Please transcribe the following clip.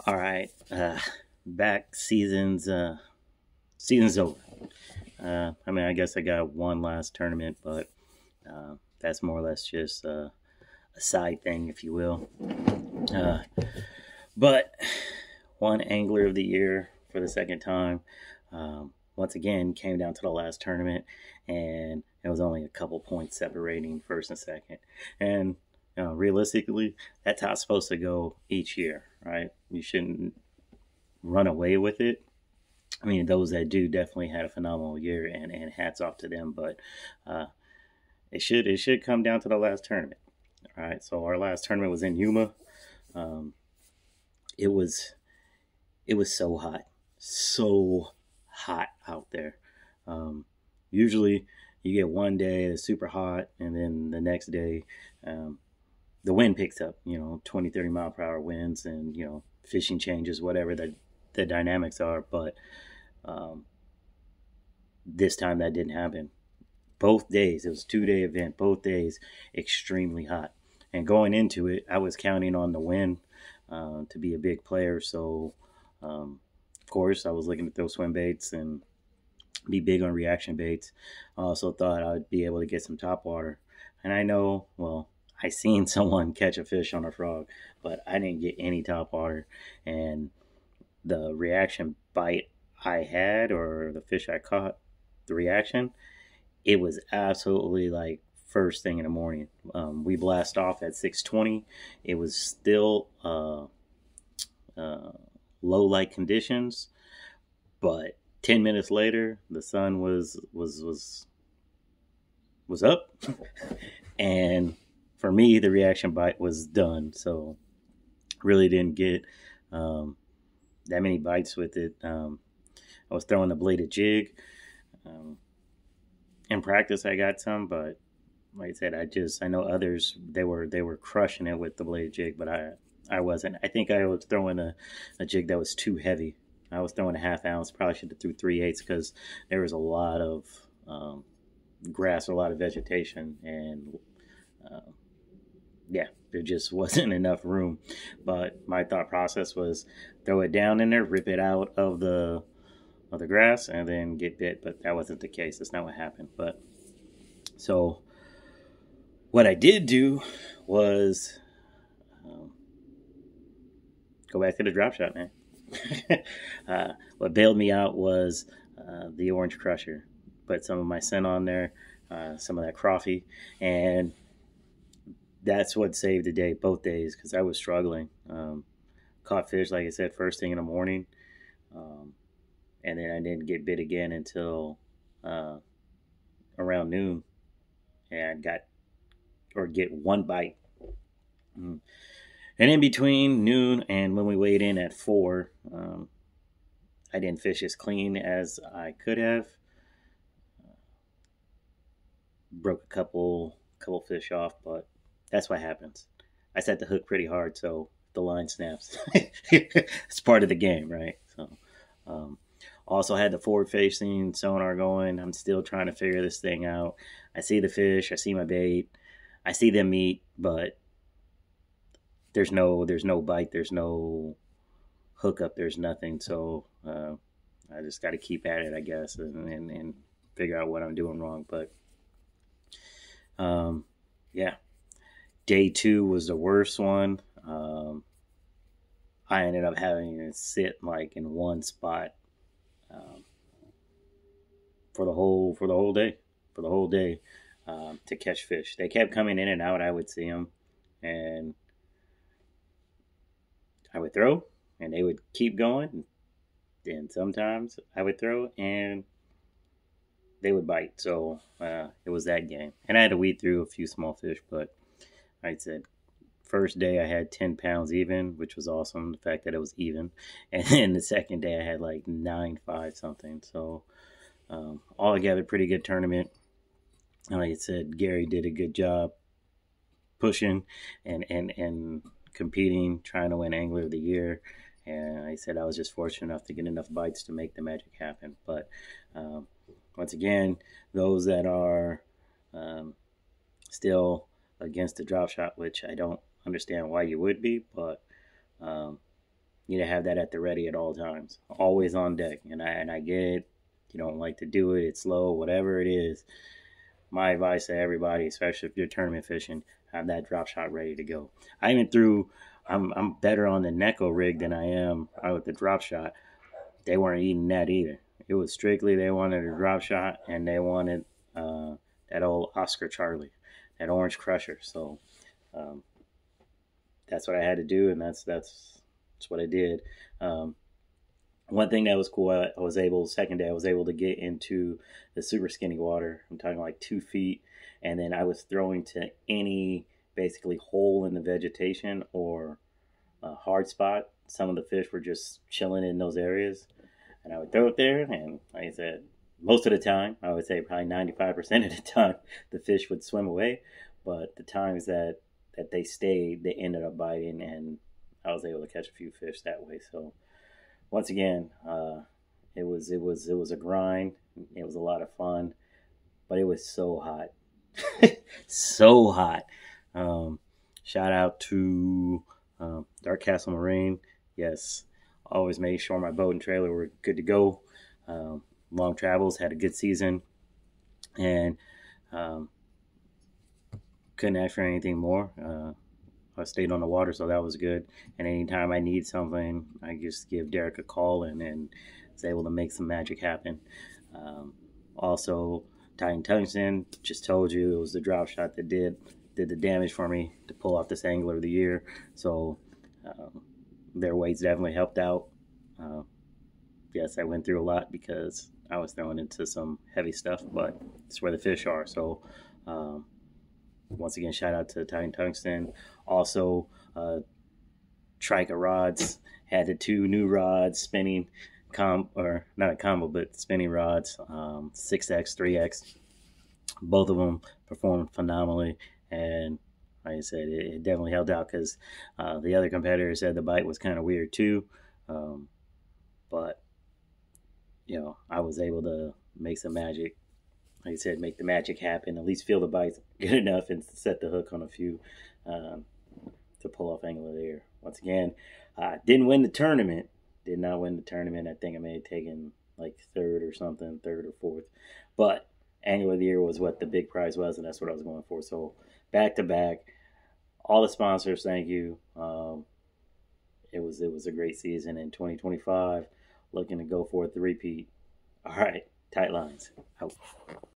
All right, back season's over. I guess I got one last tournament, but that's more or less just a side thing, if you will. Uh, but one angler of the year for the second time. Once again, came down to the last tournament, and it was only a couple points separating first and second. And realistically, that's how it's supposed to go each year, right? You shouldn't run away with it. I mean, those that do definitely had a phenomenal year, and hats off to them. But uh, it should come down to the last tournament. All right, so our last tournament was in Yuma. Um, it was it was so hot out there. Um, Usually, you get one day that's super hot, and then the next day, um, the wind picks up. 20, 30 mile per hour winds, and fishing changes, whatever the dynamics are. But um, this time that didn't happen. Both days, it was a 2-day event. Both days, extremely hot. And going into it, I was counting on the wind to be a big player. So, of course, I was looking to throw swim baits and be big on reaction baits. I also thought I'd be able to get some top water. And I know, well, I seen someone catch a fish on a frog, but I didn't get any top water. And the reaction bite I had, or the fish I caught, the reaction, it was absolutely like first thing in the morning. We blast off at 6:20. It was still uh, low light conditions, but 10 minutes later, the sun was up, and for me, the reaction bite was done. So really didn't get that many bites with it. I was throwing the bladed jig. Um, in practice, I got some, but like I said, I know others, they were crushing it with the bladed jig, but I wasn't. I think I was throwing a jig that was too heavy. I was throwing a half ounce. Probably should have threw 3/8 because there was a lot of grass, a lot of vegetation, and uh, yeah, there just wasn't enough room. But my thought process was throw it down in there, rip it out of the grass, and then get bit. But that wasn't the case. That's not what happened. But so what I did do was um, go back to the drop shot, man. What bailed me out was the orange crusher. Put some of my scent on there, some of that crappie, and that's what saved the day both days because I was struggling. Caught fish, like I said, first thing in the morning, um, and then I didn't get bit again until uh, around noon, and got or get one bite. Mm. And in between noon and when we weighed in at 4, I didn't fish as clean as I could have. Broke a couple fish off, but that's what happens. I set the hook pretty hard, so the line snaps. It's part of the game, right? So, um, also had the forward facing sonar going. I'm still trying to figure this thing out. I see the fish, I see my bait, I see them eat, but there's no bite, there's no hookup, there's nothing. So I just got to keep at it, I guess, and figure out what I'm doing wrong. But um, yeah, day 2 was the worst one. I ended up having to sit like in one spot um, for the whole day to catch fish. They kept coming in and out. I would see them, and I would throw, and they would keep going. And sometimes I would throw, and they would bite. So it was that game, and I had to weed through a few small fish. But like I said, first day I had 10 pounds even, which was awesome. The fact that it was even, and then the second day I had like 9.5 something. So altogether, pretty good tournament. Like I said, Gary did a good job pushing and competing, trying to win Angler of the Year. And I said I was just fortunate enough to get enough bites to make the magic happen. But um, once again, those that are um, still against the drop shot, which I don't understand why you would be, but um, You need to have that at the ready at all times, always on deck. And I get it. You don't like to do it. It's slow, whatever it is. My advice to everybody, especially if you're tournament fishing, have that drop shot ready to go. I even threw. I'm better on the Neko rig than I am with the drop shot. They weren't eating that either. It was strictly they wanted a drop shot and they wanted that old Oscar Charlie, that orange crusher. So um, that's what I had to do, and that's what I did. Um, One thing that was cool, I was able, second day, I was able to get into the super skinny water. I'm talking like 2 feet. And then I was throwing to any basically hole in the vegetation or a hard spot. Some of the fish were just chilling in those areas. And I would throw it there. And like I said, most of the time, I would say probably 95% of the time, the fish would swim away. But the times that they stayed, they ended up biting. And I was able to catch a few fish that way. So once again, it was a grind. It was a lot of fun, but it was so hot, so hot. Um, Shout out to Darkka Marine. Yes, always made sure my boat and trailer were good to go. Long travels, had a good season, and um, couldn't ask for anything more. I stayed on the water, so that was good. And anytime I need something, I just give Derek a call and was able to make some magic happen. Um, Also, Titan Tungsten, just told you it was the drop shot that did the damage for me to pull off this Angler of the Year. So um, their weights definitely helped out. Uh, yes, I went through a lot because I was throwing into some heavy stuff, but it's where the fish are. So um, once again, shout out to Titan Tungsten. Also, Trika rods had the 2 new rods spinning, or not a combo, but spinning rods, 6X, 3X. Both of them performed phenomenally, and like I said, it definitely helped out because the other competitor said the bite was kind of weird too, but I was able to make some magic. Like I said, make the magic happen. At least feel the bites good enough and set the hook on a few um, to pull off Angler there. Once again, didn't win the tournament. Did not win the tournament. I think I may have taken like third or something, third or fourth. But Angler of the Year was what the big prize was, and that's what I was going for. So back to back, all the sponsors, thank you. It was a great season in 2025. Looking to go for a three-peat. All right, tight lines. Out.